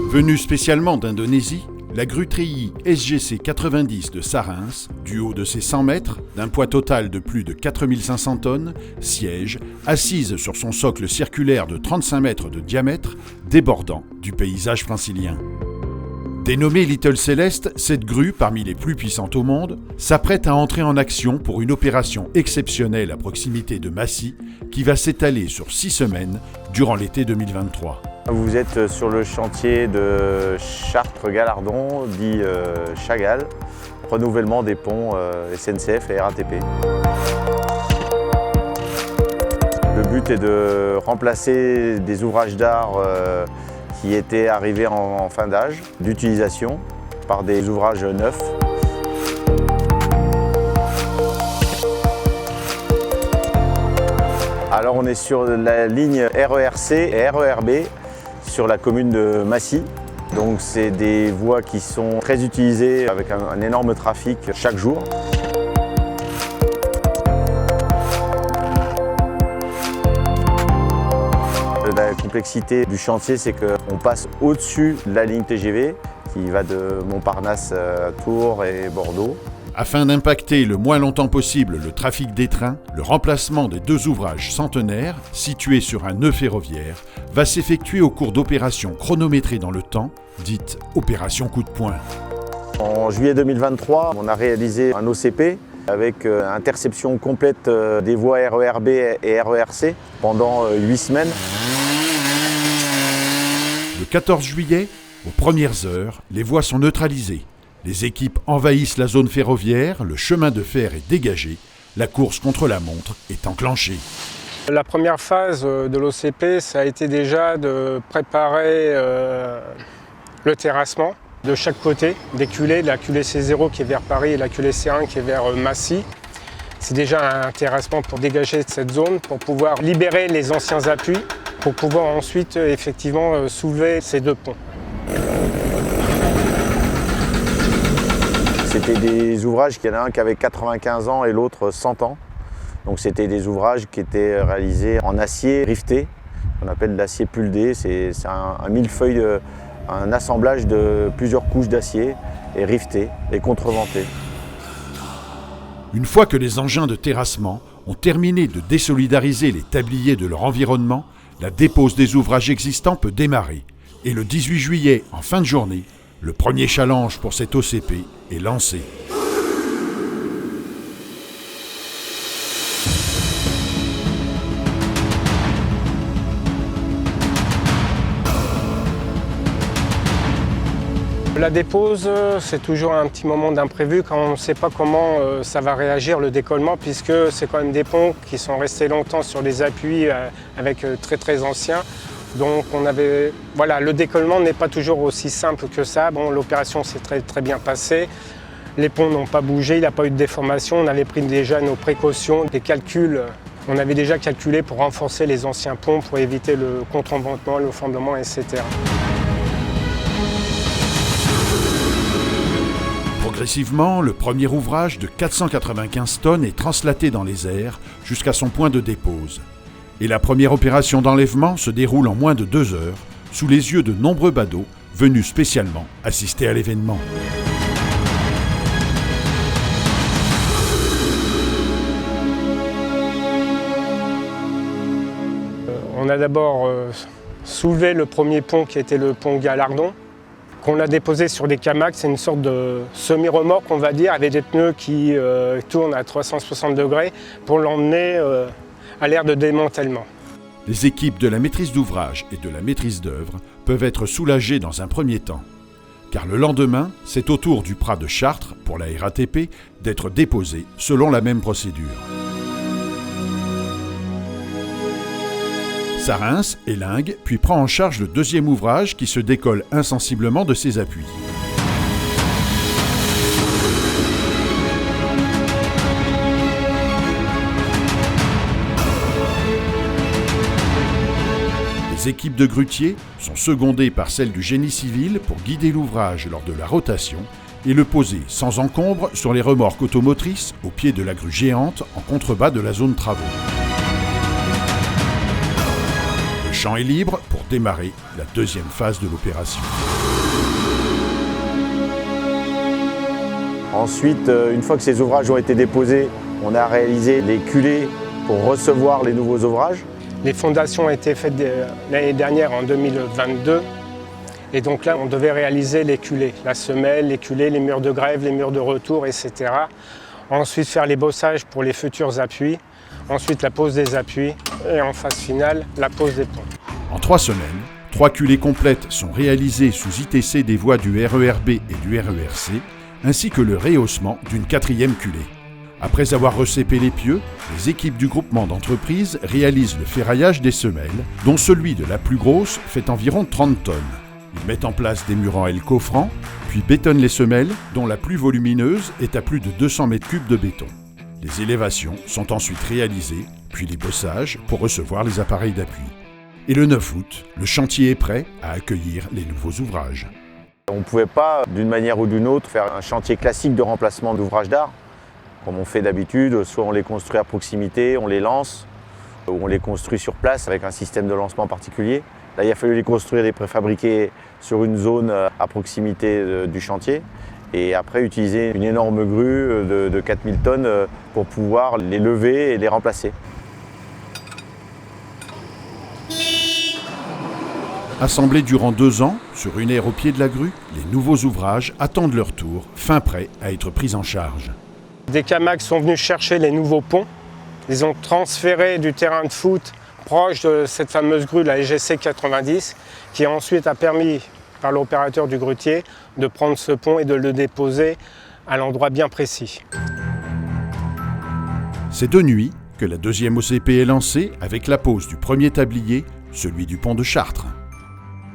Venue spécialement d'Indonésie, la grue treillis SGC 90 de Sarens, du haut de ses 100 mètres, d'un poids total de plus de 4500 tonnes, siège, assise sur son socle circulaire de 35 mètres de diamètre, débordant du paysage francilien. Dénommée Little Céleste, cette grue, parmi les plus puissantes au monde, s'apprête à entrer en action pour une opération exceptionnelle à proximité de Massy qui va s'étaler sur 6 semaines durant l'été 2023. Vous êtes sur le chantier de Chartres-Galardon, dit Chagall, renouvellement des ponts SNCF et RATP. Le but est de remplacer des ouvrages d'art qui étaient arrivés en fin d'âge d'utilisation par des ouvrages neufs. Alors on est sur la ligne RERC et RERB sur la commune de Massy. Donc c'est des voies qui sont très utilisées avec un énorme trafic chaque jour. La complexité du chantier, c'est qu'on passe au-dessus de la ligne TGV qui va de Montparnasse à Tours et Bordeaux. Afin d'impacter le moins longtemps possible le trafic des trains, le remplacement des 2 ouvrages centenaires, situés sur un nœud ferroviaire, va s'effectuer au cours d'opérations chronométrées dans le temps, dites opération coup de poing. En juillet 2023, on a réalisé un OCP avec interception complète des voies RERB et RERC pendant 8 semaines. Le 14 juillet, aux premières heures, les voies sont neutralisées. Les équipes envahissent la zone ferroviaire, le chemin de fer est dégagé, la course contre la montre est enclenchée. La première phase de l'OCP, ça a été déjà de préparer le terrassement de chaque côté, des culées, la culée C0 qui est vers Paris et la culée C1 qui est vers Massy. C'est déjà un terrassement pour dégager cette zone, pour pouvoir libérer les anciens appuis, pour pouvoir ensuite effectivement soulever ces 2 ponts. C'était des ouvrages, il y en a un qui avait 95 ans et l'autre 100 ans. Donc c'était des ouvrages qui étaient réalisés en acier rifté, qu'on appelle l'acier puldé. C'est un millefeuille, un assemblage de plusieurs couches d'acier et rifté et contreventé. Une fois que les engins de terrassement ont terminé de désolidariser les tabliers de leur environnement, la dépose des ouvrages existants peut démarrer. Et le 18 juillet, en fin de journée, le premier challenge pour cet OCP est lancé. La dépose, c'est toujours un petit moment d'imprévu quand on ne sait pas comment ça va réagir le décollement, puisque c'est quand même des ponts qui sont restés longtemps sur les appuis avec très anciens. Donc le décollement n'est pas toujours aussi simple que ça. Bon, l'opération s'est très bien passée. Les ponts n'ont pas bougé, il n'y a pas eu de déformation. On avait pris déjà nos précautions, des calculs. On avait déjà calculé pour renforcer les anciens ponts, pour éviter le contreventement, le fendement, etc. Progressivement, le premier ouvrage de 495 tonnes est translaté dans les airs jusqu'à son point de dépose. Et la première opération d'enlèvement se déroule en moins de 2 heures, sous les yeux de nombreux badauds venus spécialement assister à l'événement. On a d'abord soulevé le premier pont qui était le pont Galardon, qu'on a déposé sur des camacs. C'est une sorte de semi-remorque, on va dire, avec des pneus qui tournent à 360 degrés pour l'emmener à l'aire de démantèlement. Les équipes de la maîtrise d'ouvrage et de la maîtrise d'œuvre peuvent être soulagées dans un premier temps. Car le lendemain, c'est au tour du Prat de Chartres, pour la RATP, d'être déposé selon la même procédure. Sarens élingue, puis prend en charge le deuxième ouvrage qui se décolle insensiblement de ses appuis. Les équipes de grutiers sont secondées par celles du génie civil pour guider l'ouvrage lors de la rotation et le poser sans encombre sur les remorques automotrices au pied de la grue géante en contrebas de la zone travaux. Le champ est libre pour démarrer la deuxième phase de l'opération. Ensuite, une fois que ces ouvrages ont été déposés, on a réalisé les culées pour recevoir les nouveaux ouvrages. Les fondations ont été faites l'année dernière, en 2022. Et donc là, on devait réaliser les culées, la semelle, les culées, les murs de grève, les murs de retour, etc. Ensuite, faire les bossages pour les futurs appuis. Ensuite, la pose des appuis. Et en phase finale, la pose des ponts. En 3 semaines, 3 culées complètes sont réalisées sous ITC des voies du RERB et du RERC, ainsi que le rehaussement d'une 4e culée. Après avoir recépé les pieux, les équipes du groupement d'entreprises réalisent le ferraillage des semelles, dont celui de la plus grosse fait environ 30 tonnes. Ils mettent en place des murs en L coffrants, puis bétonnent les semelles, dont la plus volumineuse est à plus de 200 m3 de béton. Les élévations sont ensuite réalisées, puis les bossages pour recevoir les appareils d'appui. Et le 9 août, le chantier est prêt à accueillir les nouveaux ouvrages. On ne pouvait pas, d'une manière ou d'une autre, faire un chantier classique de remplacement d'ouvrages d'art, comme on fait d'habitude. Soit on les construit à proximité, on les lance, ou on les construit sur place avec un système de lancement particulier. Là, il a fallu les construire, les préfabriquer sur une zone à proximité du chantier. Et après, utiliser une énorme grue de 4000 tonnes pour pouvoir les lever et les remplacer. Assemblés durant 2 ans, sur une aire au pied de la grue, les nouveaux ouvrages attendent leur tour, fin prêts à être pris en charge. Des Camacs sont venus chercher les nouveaux ponts. Ils ont transféré du terrain de foot proche de cette fameuse grue, la SGC 90, qui ensuite a permis, par l'opérateur du grutier, de prendre ce pont et de le déposer à l'endroit bien précis. C'est de nuit que la 2e OCP est lancée avec la pose du premier tablier, celui du pont de Chartres.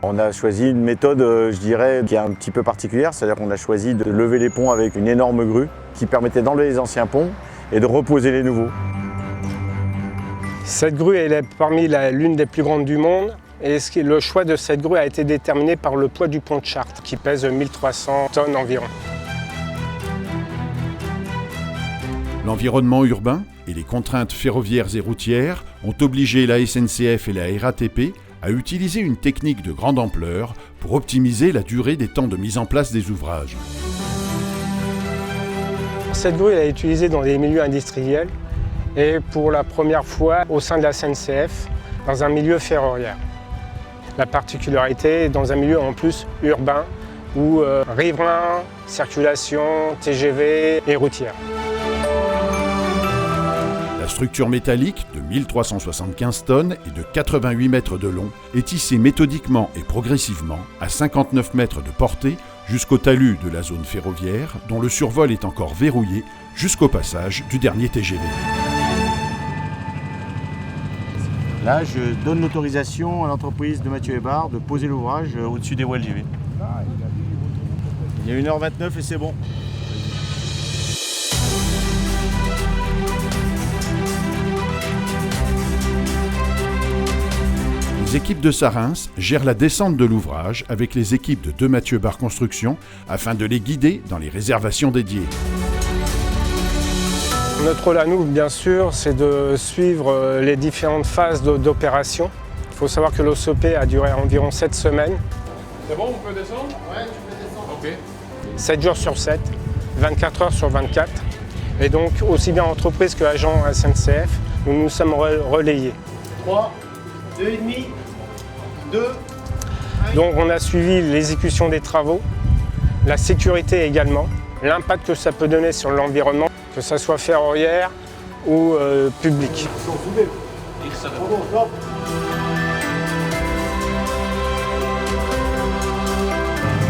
On a choisi une méthode, je dirais, qui est un petit peu particulière, c'est-à-dire qu'on a choisi de lever les ponts avec une énorme grue qui permettait d'enlever les anciens ponts et de reposer les nouveaux. Cette grue elle est parmi l'une des plus grandes du monde et le choix de cette grue a été déterminé par le poids du pont de Chartres qui pèse 1300 tonnes environ. L'environnement urbain et les contraintes ferroviaires et routières ont obligé la SNCF et la RATP à utiliser une technique de grande ampleur pour optimiser la durée des temps de mise en place des ouvrages. Cette grue elle est utilisée dans les milieux industriels et pour la première fois au sein de la SNCF dans un milieu ferroviaire. La particularité est dans un milieu en plus urbain où riverains, circulation, TGV et routière. La structure métallique de 1375 tonnes et de 88 mètres de long est tissée méthodiquement et progressivement à 59 mètres de portée jusqu'au talus de la zone ferroviaire dont le survol est encore verrouillé jusqu'au passage du dernier TGV. Là, je donne l'autorisation à l'entreprise de Mathieu Hébard de poser l'ouvrage au-dessus des voies LGV. Il y a 1h29 et c'est bon. Les équipes de Sarens gèrent la descente de l'ouvrage avec les équipes de Mathieu Hébard Construction afin de les guider dans les réservations dédiées. Notre rôle à nous, bien sûr, c'est de suivre les différentes phases d'opération. Il faut savoir que l'OCP a duré environ 7 semaines. C'est bon, on peut descendre? Ouais, tu peux descendre. Ok. 7 jours sur 7, 24 heures sur 24. Et donc, aussi bien entreprise que agent SNCF, nous nous sommes relayés. 3, 2,5, 2. Donc, on a suivi l'exécution des travaux, la sécurité également, l'impact que ça peut donner sur l'environnement, que ce soit ferroviaire ou public.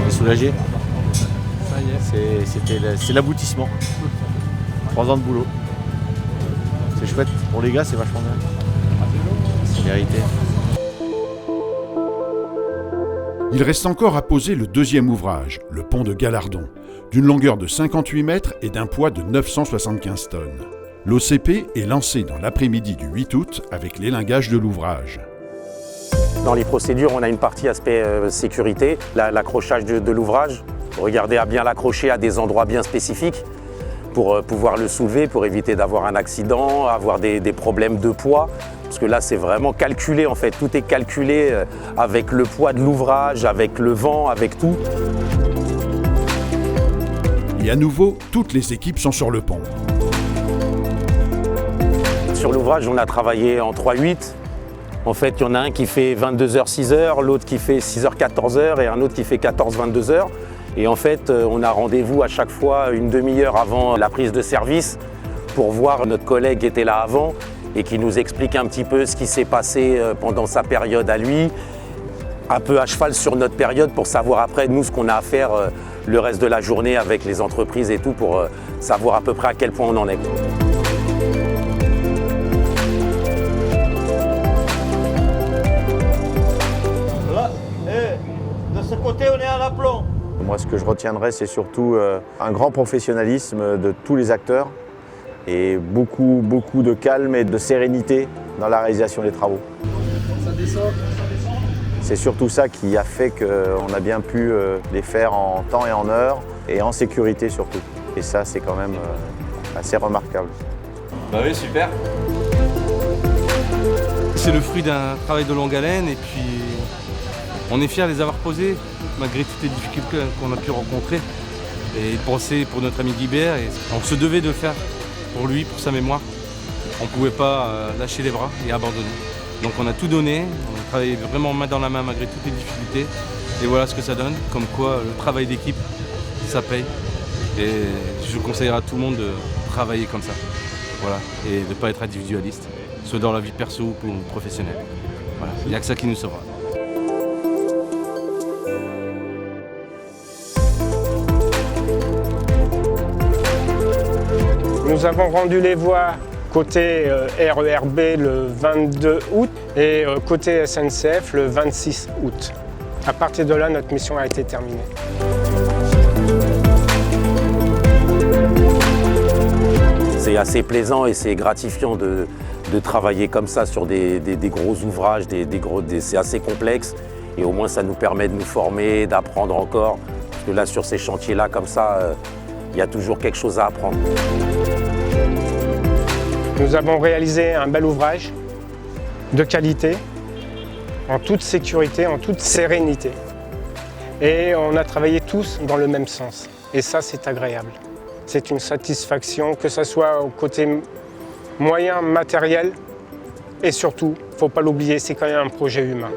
On est soulagé. Ça y est. C'est l'aboutissement. 3 ans de boulot. C'est chouette. Pour les gars, c'est vachement bien. C'est mérité. Il reste encore à poser le 2e ouvrage, le pont de Galardon, d'une longueur de 58 mètres et d'un poids de 975 tonnes. L'OCP est lancé dans l'après-midi du 8 août avec l'élingage de l'ouvrage. Dans les procédures, on a une partie aspect sécurité, l'accrochage de l'ouvrage. Regardez à bien l'accrocher à des endroits bien spécifiques pour pouvoir le soulever, pour éviter d'avoir un accident, avoir des problèmes de poids. Parce que là, c'est vraiment calculé en fait. Tout est calculé avec le poids de l'ouvrage, avec le vent, avec tout. Et à nouveau, toutes les équipes sont sur le pont. Sur l'ouvrage, on a travaillé en 3-8. En fait, il y en a un qui fait 22h, 6h, l'autre qui fait 6h, 14h et un autre qui fait 14, 22h. Et en fait, on a rendez-vous à chaque fois une demi-heure avant la prise de service pour voir notre collègue qui était là avant et qui nous explique un petit peu ce qui s'est passé pendant sa période à lui, un peu à cheval sur notre période pour savoir après, nous, ce qu'on a à faire le reste de la journée avec les entreprises et tout pour savoir à peu près à quel point on en est. De ce côté, on est à l'aplomb. Moi, ce que je retiendrai, c'est surtout un grand professionnalisme de tous les acteurs et beaucoup de calme et de sérénité dans la réalisation des travaux. Ça descend. C'est surtout ça qui a fait qu'on a bien pu les faire en temps et en heure et en sécurité surtout. Et ça, c'est quand même assez remarquable. Bah oui, super. C'est le fruit d'un travail de longue haleine et puis on est fiers de les avoir posés malgré toutes les difficultés qu'on a pu rencontrer et penser pour notre ami Guibert. Et on se devait de le faire pour lui, pour sa mémoire. On ne pouvait pas lâcher les bras et abandonner. Donc on a tout donné, on a travaillé vraiment main dans la main malgré toutes les difficultés. Et voilà ce que ça donne, comme quoi le travail d'équipe, ça paye. Et je conseillerais à tout le monde de travailler comme ça. Voilà, et de ne pas être individualiste, soit dans la vie perso ou professionnelle. Voilà, il n'y a que ça qui nous sauvera. Nous avons rendu les voies côté RERB le 22 août et côté SNCF le 26 août. À partir de là, notre mission a été terminée. C'est assez plaisant et c'est gratifiant de travailler comme ça sur des gros ouvrages, c'est assez complexe et au moins ça nous permet de nous former, d'apprendre encore. Parce que là, sur ces chantiers-là, comme ça, il y a toujours quelque chose à apprendre. Nous avons réalisé un bel ouvrage de qualité, en toute sécurité, en toute sérénité. Et on a travaillé tous dans le même sens. Et ça, c'est agréable. C'est une satisfaction, que ce soit au côté moyen, matériel. Et surtout, il ne faut pas l'oublier, c'est quand même un projet humain.